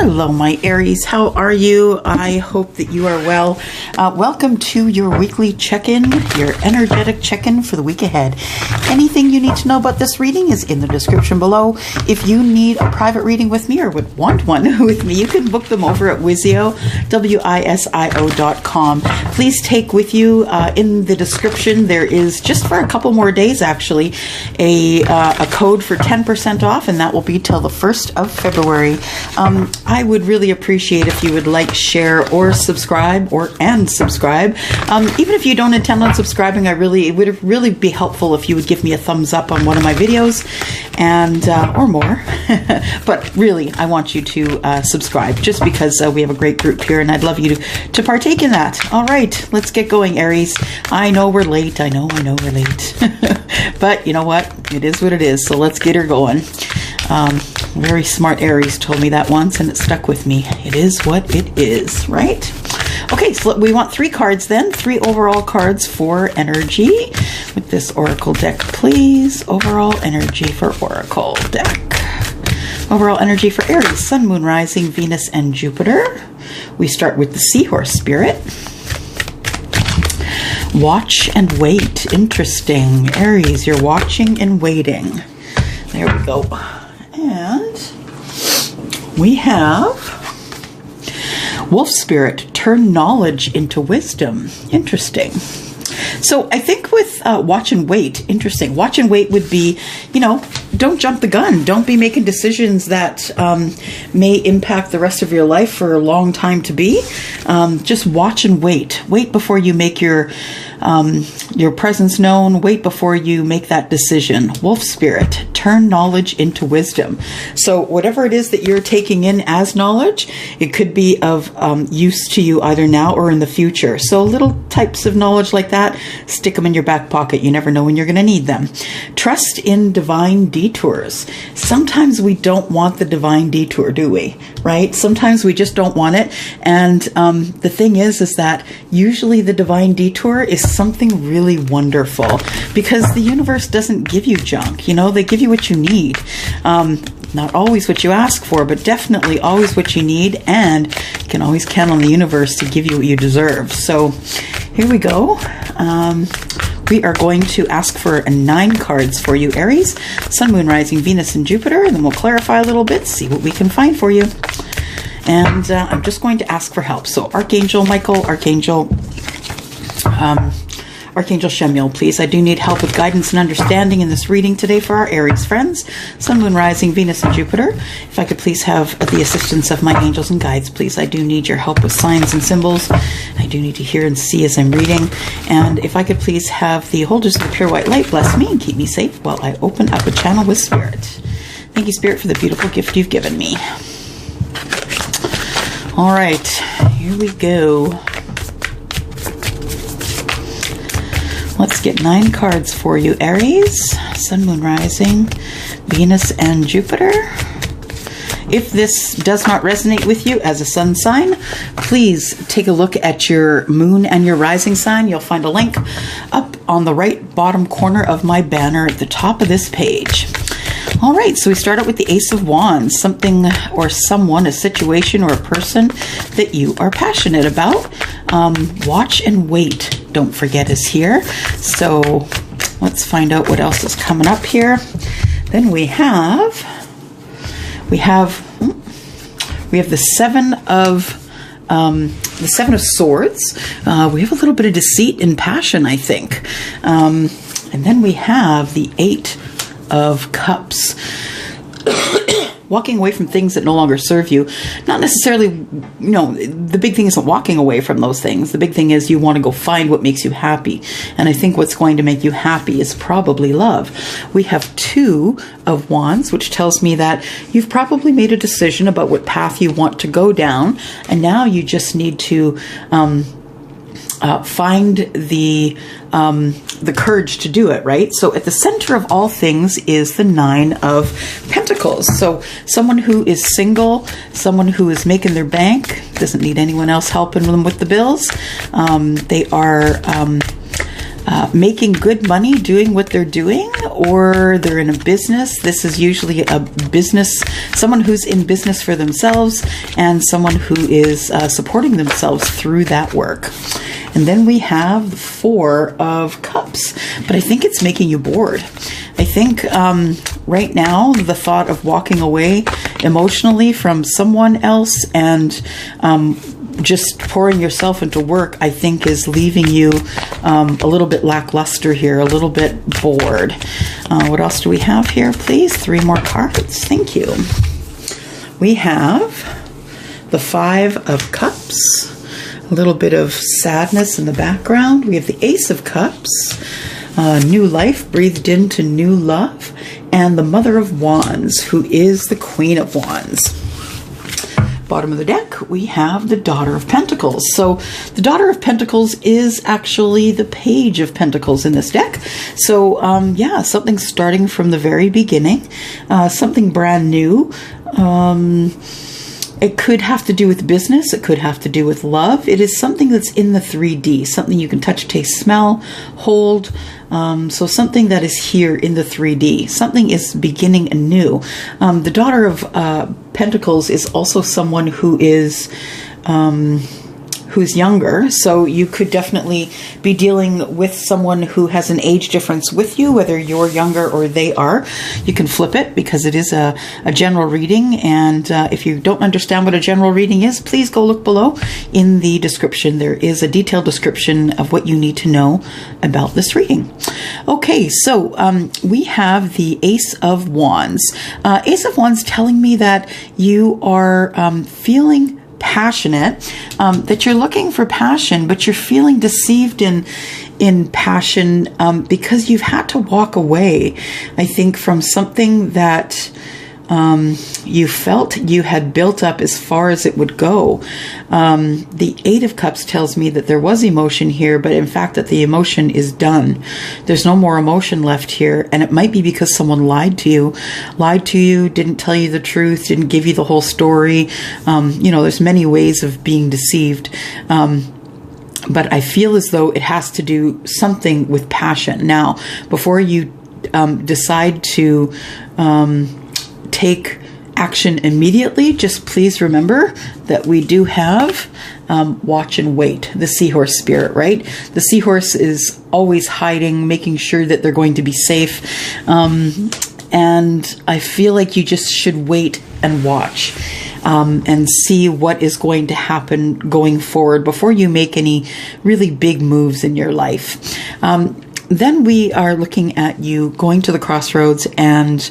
Hello, my Aries. How are you? I hope that you are well. Welcome to your weekly check-in, your energetic check-in for the week ahead. Anything you need to know about this reading is in the description below. If you need a private reading with me or would want one with me, you can book them over at WISIO, WISIO.com. Please take with you in the description, there is just for a couple more days actually, a code for 10% off, and that will be till the 1st of February. I would really appreciate if you would like, share, or subscribe, and subscribe. Even if you don't intend on subscribing, it would really be helpful if you would give me a thumbs up on one of my videos, and or more. But really, I want you to subscribe, just because we have a great group here, and I'd love you to partake in that. All right, let's get going, Aries. I know we're late. I know we're late. But you know what? It is what it is. So let's get her going. Very smart Aries told me that once, and it stuck with me. It is what it is, right? Okay, so we want 3 cards then. 3 overall cards for energy with this Oracle deck, please. Overall energy for Oracle deck. Overall energy for Aries, Sun, Moon, Rising, Venus, and Jupiter. We start with the Seahorse Spirit. Watch and wait. Interesting. Aries, you're watching and waiting. There we go. And we have Wolf Spirit, turn knowledge into wisdom. Interesting. So I think with watch and wait, interesting. Watch and wait would be, don't jump the gun. Don't be making decisions that may impact the rest of your life for a long time to be. Just watch and wait. Wait before you make your presence known. Wait before you make that decision. Wolf Spirit, turn knowledge into wisdom. So whatever it is that you're taking in as knowledge, it could be of use to you either now or in the future. So little types of knowledge like that, stick them in your back pocket. You never know when you're going to need them. Trust in divine detours. Sometimes we don't want the divine detour, do we? Right? Sometimes we just don't want it. And the thing is that usually the divine detour is something really wonderful, because the universe doesn't give you junk. They give you what you need. Not always what you ask for, but definitely always what you need, and you can always count on the universe to give you what you deserve. So here we go. We are going to ask for 9 cards for you, Aries. Sun, Moon, Rising, Venus, and Jupiter, and then we'll clarify a little bit, see what we can find for you. And I'm just going to ask for help. So Archangel Michael, Archangel Chamuel, please. I do need help with guidance and understanding in this reading today for our Aries friends. Sun, Moon, Rising, Venus, and Jupiter. If I could please have the assistance of my angels and guides, please. I do need your help with signs and symbols. I do need to hear and see as I'm reading. And if I could please have the holders of the pure white light bless me and keep me safe while I open up a channel with Spirit. Thank you, Spirit, for the beautiful gift you've given me. All right, here we go. Let's get 9 cards for you, Aries. Sun, Moon, Rising, Venus, and Jupiter. If this does not resonate with you as a sun sign, please take a look at your moon and your rising sign. You'll find a link up on the right bottom corner of my banner at the top of this page. All right, so we start out with the Ace of Wands, something or someone, a situation or a person that you are passionate about. Watch and wait, don't forget, is here. So let's find out what else is coming up here. Then we have the Seven of Swords. We have a little bit of deceit and passion, I think. And then we have the 8 of Cups. Walking away from things that no longer serve you. Not necessarily, the big thing isn't walking away from those things. The big thing is you want to go find what makes you happy. And I think what's going to make you happy is probably love. We have 2 of Wands, which tells me that you've probably made a decision about what path you want to go down. And now you just need to find the courage to do it, right? So at the center of all things is the 9 of Pentacles. So someone who is single, someone who is making their bank, doesn't need anyone else helping them with the bills. They are making good money doing what they're doing, or they're in a business. This is usually a business, someone who's in business for themselves and someone who is supporting themselves through that work. And then we have the Four of Cups, but I think it's making you bored. I think right now the thought of walking away emotionally from someone else and just pouring yourself into work, I think, is leaving you a little bit lackluster here, a little bit bored. What else do we have here, please? 3 more cards. Thank you. We have the Five of Cups. A little bit of sadness in the background. We have the Ace of Cups, new life breathed into new love, and the Mother of Wands, who is the Queen of Wands. Bottom of the deck, we have the Daughter of Pentacles. So the Daughter of Pentacles is actually the Page of Pentacles in this deck. So yeah, something starting from the very beginning, something brand new. It could have to do with business. It could have to do with love. It is something that's in the 3D, something you can touch, taste, smell, hold. So something that is here in the 3D. Something is beginning anew. The Daughter of Pentacles is also someone who is who's younger, so you could definitely be dealing with someone who has an age difference with you, whether you're younger or they are. You can flip it because it is a general reading, and if you don't understand what a general reading is, please go look below in the description. There is a detailed description of what you need to know about this reading. Okay, so we have the Ace of Wands. Ace of Wands telling me that you are feeling passionate, that you're looking for passion, but you're feeling deceived in passion because you've had to walk away, I think, from something that you felt you had built up as far as it would go. The Eight of Cups tells me that there was emotion here, but in fact that the emotion is done. There's no more emotion left here, and it might be because someone lied to you, didn't tell you the truth, didn't give you the whole story. You know, there's many ways of being deceived. But I feel as though it has to do something with passion. Now, before you decide to take action immediately, just please remember that we do have watch and wait, the seahorse spirit, right? The seahorse is always hiding, making sure that they're going to be safe. And I feel like you just should wait and watch and see what is going to happen going forward before you make any really big moves in your life. Then we are looking at you going to the crossroads and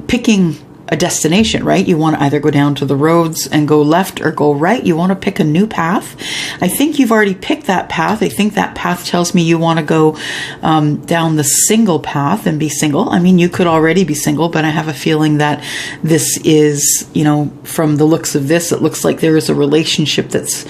picking a destination, right? You want to either go down to the roads and go left or go right. You want to pick a new path. I think you've already picked that path. I think that path tells me you want to go down the single path and be single. I mean, you could already be single, but I have a feeling that this is, you know, from the looks of this, it looks like there is a relationship that's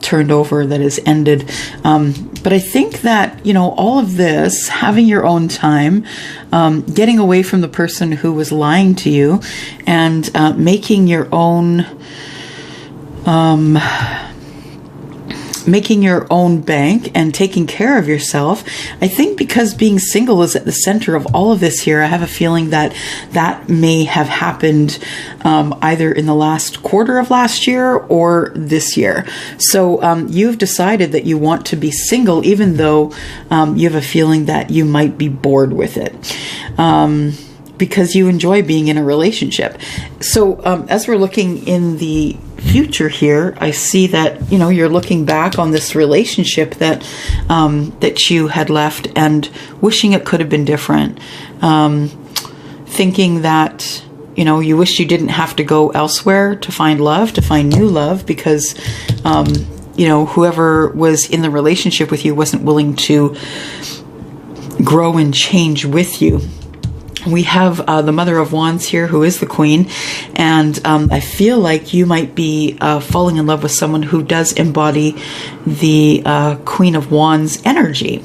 turned over, that is ended. But I think that, you know, all of this, having your own time, getting away from the person who was lying to you, and making your own bank and taking care of yourself. I think because being single is at the center of all of this here, I have a feeling that that may have happened either in the last quarter of last year or this year. So you've decided that you want to be single, even though you have a feeling that you might be bored with it. Because you enjoy being in a relationship. So as we're looking in the future here, I see that, you know, you're looking back on this relationship that that you had left and wishing it could have been different. Thinking that, you know, you wish you didn't have to go elsewhere to find love, to find new love, because you know, whoever was in the relationship with you wasn't willing to grow and change with you. We have the Mother of Wands here, who is the Queen, and I feel like you might be falling in love with someone who does embody the Queen of Wands energy.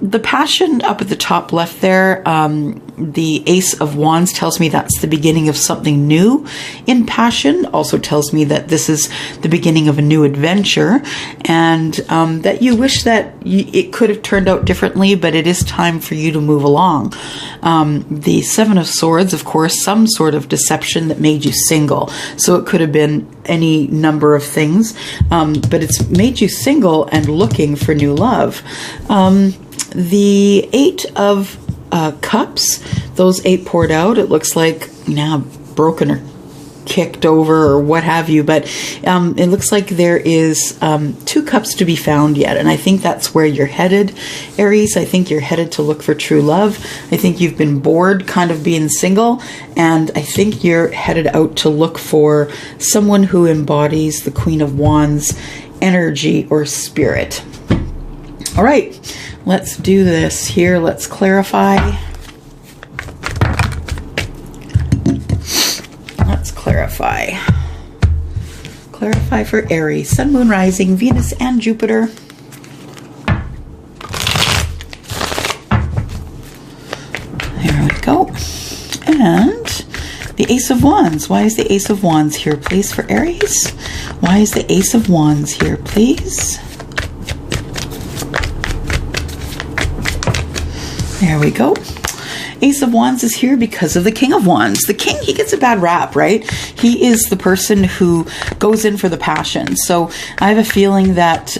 The passion up at the top left there, the Ace of Wands tells me that's the beginning of something new in passion. Also tells me that this is the beginning of a new adventure, and that you wish that it could have turned out differently, but it is time for you to move along. The Seven of Swords, of course, some sort of deception that made you single. So it could have been any number of things, but it's made you single and looking for new love. The Eight of Cups, those 8 poured out. It looks like broken or kicked over or what have you, but it looks like there is 2 cups to be found yet, and I think that's where you're headed, Aries. I think you're headed to look for true love. I think you've been bored kind of being single, and I think you're headed out to look for someone who embodies the Queen of Wands energy or spirit. All right, let's do this here. Let's clarify. Clarify for Aries, Sun, Moon, Rising, Venus, and Jupiter. There we go. And the Ace of Wands. Why is the Ace of Wands here, please, for Aries? Why is the Ace of Wands here, please? There we go. Ace of Wands is here because of the King of Wands. The King, he gets a bad rap, right? He is the person who goes in for the passion. So I have a feeling that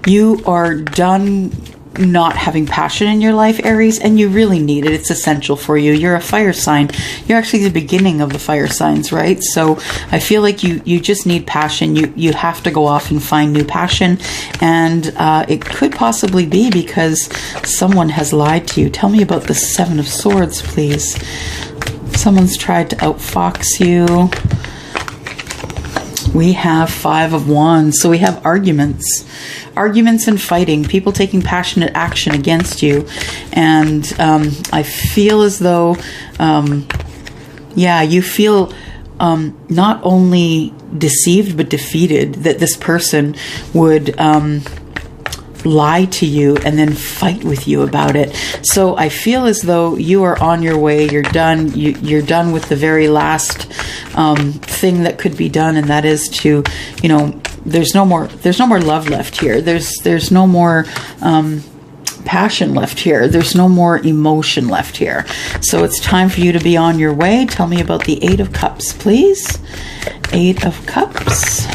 you are done not having passion in your life, Aries, and you really need it. It's essential for you. You're a fire sign. You're actually the beginning of the fire signs, right? So I feel like you just need passion. You have to go off and find new passion, and it could possibly be because someone has lied to you. Tell me about the Seven of Swords, please. Someone's tried to outfox you. We have Five of Wands, so we have arguments and fighting, people taking passionate action against you. And I feel as though, you feel not only deceived but defeated, that this person would lie to you and then fight with you about it. So I feel as though you are on your way. You're done. You're done with the very last thing that could be done, and that is to, there's no more love left here. There's no more passion left here. There's no more emotion left here. So it's time for you to be on your way. Tell me about the Eight of Cups, please. Eight of Cups.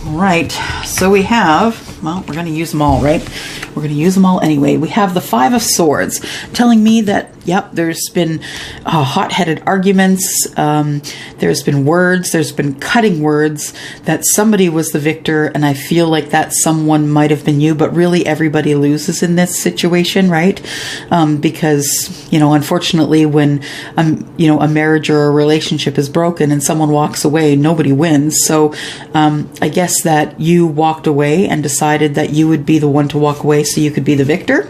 All right. So we have, well, we're going to use them all, right? We're going to use them all anyway. We have the Five of Swords telling me that, yep, there's been hot-headed arguments. There's been words. There's been cutting words that somebody was the victor, and I feel like that someone might have been you, but really everybody loses in this situation, right? Because, unfortunately, when, a marriage or a relationship is broken and someone walks away, nobody wins. So I guess that you walked away and decided that you would be the one to walk away so you could be the victor.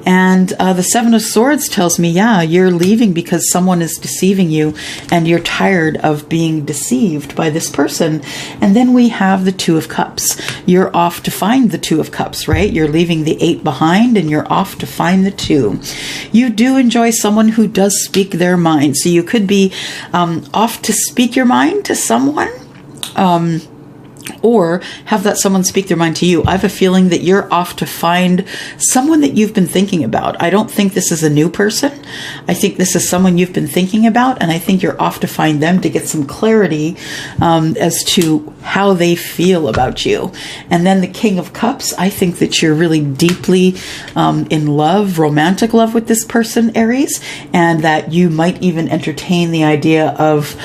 And the Seven of Swords tells me, you're leaving because someone is deceiving you and you're tired of being deceived by this person. And then we have the Two of Cups. You're off to find the Two of Cups, right? You're leaving the 8 behind and you're off to find the 2. You do enjoy someone who does speak their mind. So you could be off to speak your mind to someone, or have that someone speak their mind to you. I have a feeling that you're off to find someone that you've been thinking about. I don't think this is a new person. I think this is someone you've been thinking about, and I think you're off to find them to get some clarity as to how they feel about you. And then the King of Cups, I think that you're really deeply in love, romantic love with this person, Aries, and that you might even entertain the idea of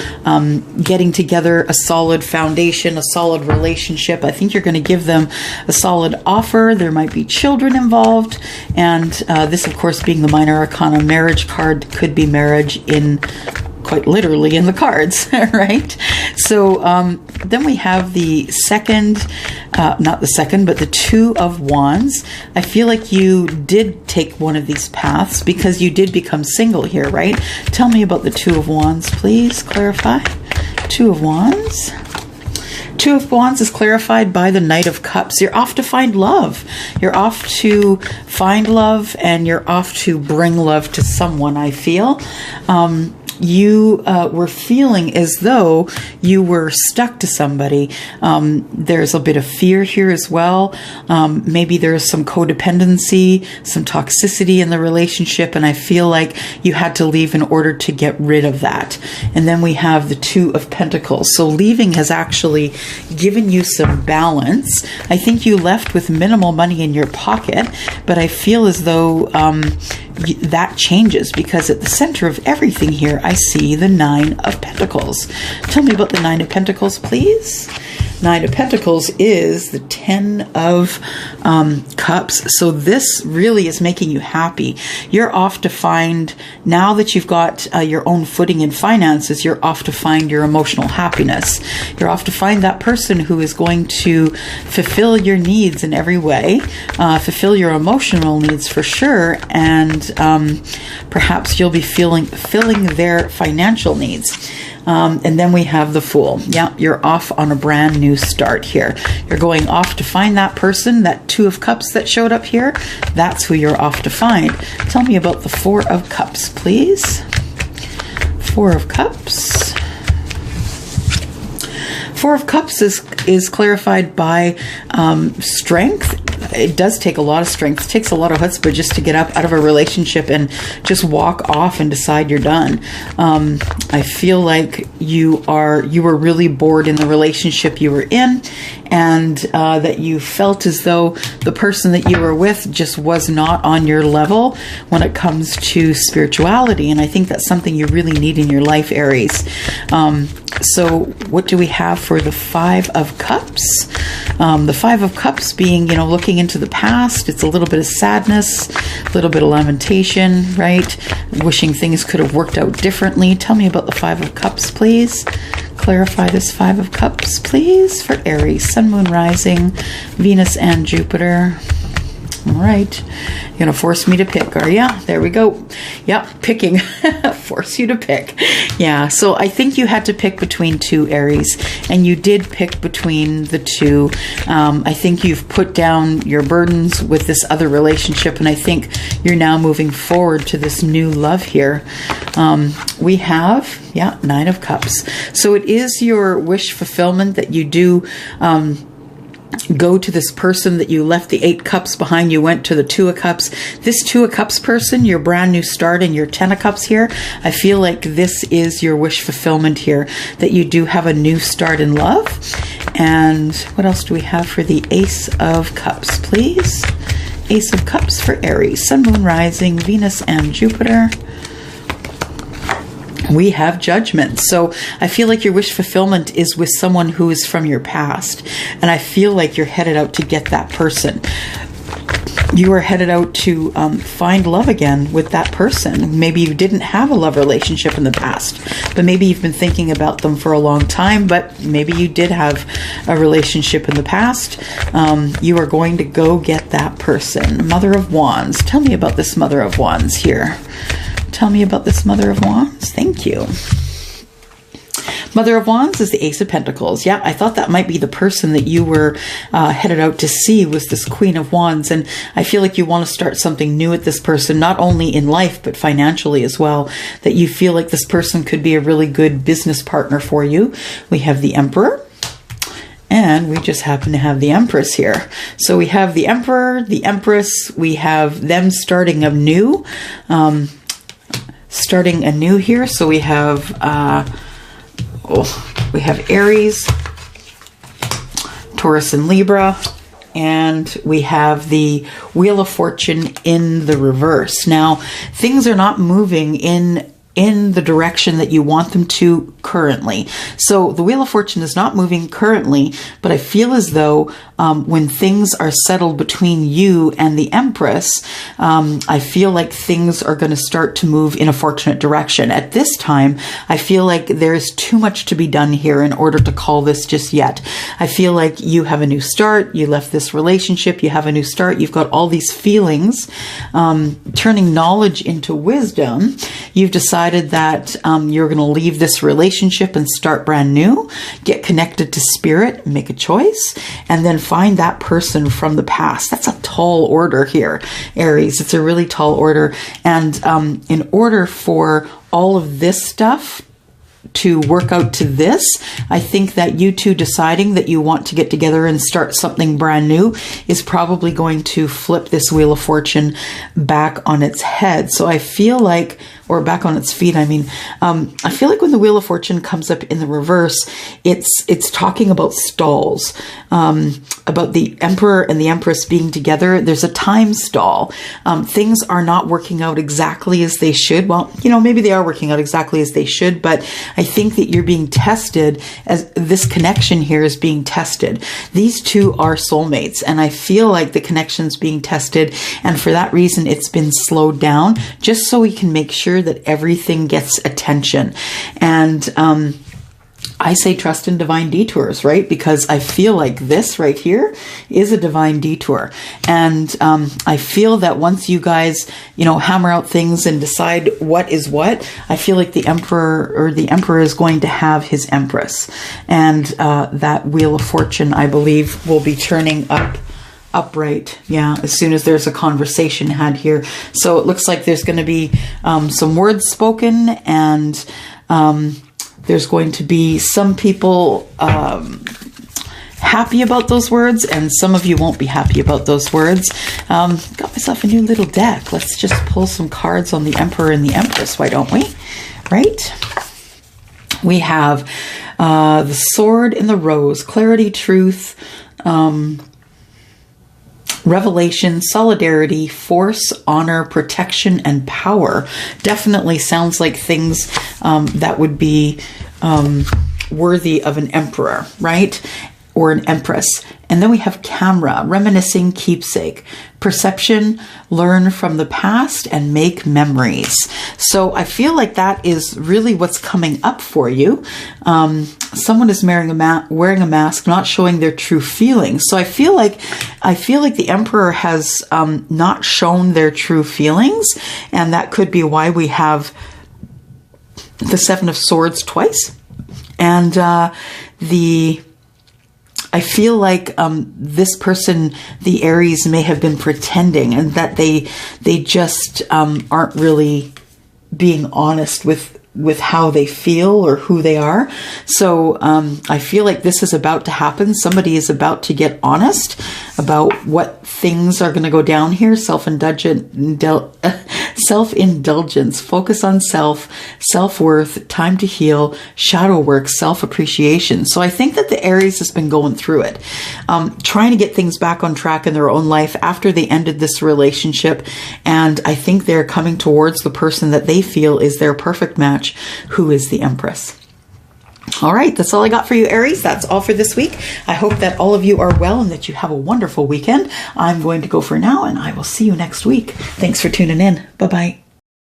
getting together a solid foundation, a solid relationship. I think you're going to give them a solid offer. There might be children involved, and this, of course, being the minor arcana marriage card, could be marriage in quite literally in the cards, right? So then we have the second, not the second, but the Two of Wands. I feel like you did take one of these paths because you did become single here, right? Tell me about the Two of Wands, please. Clarify. Two of Wands. Two of Wands is clarified by the Knight of Cups. You're off to find love. You're off to find love, and you're off to bring love to someone, I feel. You were feeling as though you were stuck to somebody. There's a bit of fear here as well. Maybe there's some codependency, some toxicity in the relationship, and I feel like you had to leave in order to get rid of that. And then we have the Two of Pentacles. So leaving has actually given you some balance. I think you left with minimal money in your pocket, but I feel as though that changes, because at the center of everything here, I see the Nine of Pentacles. Tell me about the Nine of Pentacles, please. Nine of Pentacles is the Ten of Cups. So this really is making you happy. You're off to find, now that you've got your own footing in finances, you're off to find your emotional happiness. You're off to find that person who is going to fulfill your needs in every way, fulfill your emotional needs for sure, and perhaps you'll be filling their financial needs. And then we have the Fool. Yeah, you're off on a brand new start here. You're going off to find that person, that Two of Cups that showed up here. That's who you're off to find. Tell me about the Four of Cups, please. Four of Cups. Four of Cups is clarified by strength. It does take a lot of strength. It takes a lot of chutzpah just to get up out of a relationship and just walk off and decide you're done. I feel like you were really bored in the relationship you were in, and that you felt as though the person that you were with just was not on your level when it comes to spirituality. And I think that's something you really need in your life, Aries. So what do we have for the Five of Cups? The Five of Cups being, looking into the past. It's a little bit of sadness, a little bit of lamentation, right? Wishing things could have worked out differently. Tell me about the Five of Cups, please. Clarify this Five of Cups, please, for Aries, Sun, Moon, Rising, Venus, and Jupiter. All right. You're going to force me to pick, are you? There we go. Yeah, picking. Force you to pick. Yeah, so I think you had to pick between two, Aries, and you did pick between the two. I think you've put down your burdens with this other relationship, and I think you're now moving forward to this new love here. We have, Nine of Cups. So it is your wish fulfillment that you do go to this person that you left the Eight Cups behind. You went to the Two of Cups. This Two of Cups person, your brand new start, and your Ten of Cups here, I feel like this is your wish fulfillment here, that you do have a new start in love. And what else do we have for the Ace of Cups, please? Ace of Cups for Aries, Sun, Moon, Rising, Venus, and Jupiter. We have Judgment. So I feel like your wish fulfillment is with someone who is from your past. And I feel like you're headed out to get that person. You are headed out to find love again with that person. Maybe you didn't have a love relationship in the past, but maybe you've been thinking about them for a long time, but maybe you did have a relationship in the past. You are going to go get that person. Mother of Wands. Tell me about this Mother of Wands here. Tell me about this Mother of Wands. Thank you. Mother of Wands is the Ace of Pentacles. Yeah, I thought that might be the person that you were headed out to see, was this Queen of Wands. And I feel like you want to start something new with this person, not only in life, but financially as well. That you feel like this person could be a really good business partner for you. We have the Emperor. And we just happen to have the Empress here. So we have the Emperor, the Empress. We have them starting anew. Starting anew here. So we have Aries, Taurus, and Libra, and we have the Wheel of Fortune in the reverse. Now, things are not moving in the direction that you want them to currently. So the Wheel of Fortune is not moving currently, but I feel as though when things are settled between you and the Empress, I feel like things are going to start to move in a fortunate direction. At this time, I feel like there's too much to be done here in order to call this just yet. I feel like you have a new start. You left this relationship. You have a new start. You've got all these feelings. Turning knowledge into wisdom, you've decided decided that you're going to leave this relationship and start brand new, get connected to spirit, make a choice, and then find that person from the past. That's a tall order here, Aries. It's a really tall order. And in order for all of this stuff to work out to this, I think that you two deciding that you want to get together and start something brand new is probably going to flip this Wheel of Fortune back on its head. So I feel like, or back on its feet, I mean, I feel like when the Wheel of Fortune comes up in the reverse, it's talking about stalls, about the Emperor and the Empress being together. There's a time stall. Things are not working out exactly as they should. Well, you know, maybe they are working out exactly as they should, but I think that you're being tested, as this connection here is being tested. These two are soulmates, and I feel like the connection's being tested, and for that reason, it's been slowed down, just so we can make sure that everything gets attention. And I say trust in divine detours, right? Because I feel like this right here is a divine detour. And I feel that once you guys, you know, hammer out things and decide what is what, I feel like the Emperor is going to have his Empress. And that Wheel of Fortune, I believe, will be turning upright, yeah, as soon as there's a conversation had here. So it looks like there's going to be some words spoken, and there's going to be some people happy about those words, and some of you won't be happy about those words. Got myself a new little deck. Let's just pull some cards on the Emperor and the Empress, why don't we? Right? We have the Sword and the Rose, clarity, truth, revelation, solidarity, force, honor, protection, and power. Definitely sounds like things that would be worthy of an emperor, right? Or an empress. And then we have camera, reminiscing, keepsake, perception, learn from the past, and make memories. So I feel like that is really what's coming up for you. Someone is wearing a mask, not showing their true feelings. So I feel like the Emperor has not shown their true feelings, and that could be why we have the Seven of Swords twice, and I feel like this person, the Aries, may have been pretending, and that they just aren't really being honest with how they feel or who they are. So I feel like this is about to happen. Somebody is about to get honest about what things are going to go down here. Self-indulgence, focus on self, self-worth, time to heal, shadow work, self-appreciation. So I think that the Aries has been going through it, trying to get things back on track in their own life after they ended this relationship. And I think they're coming towards the person that they feel is their perfect match, who is the Empress. All right, that's all I got for you, Aries. That's all for this week. I hope that all of you are well and that you have a wonderful weekend. I'm going to go for now, and I will see you next week. Thanks for tuning in. Bye-bye.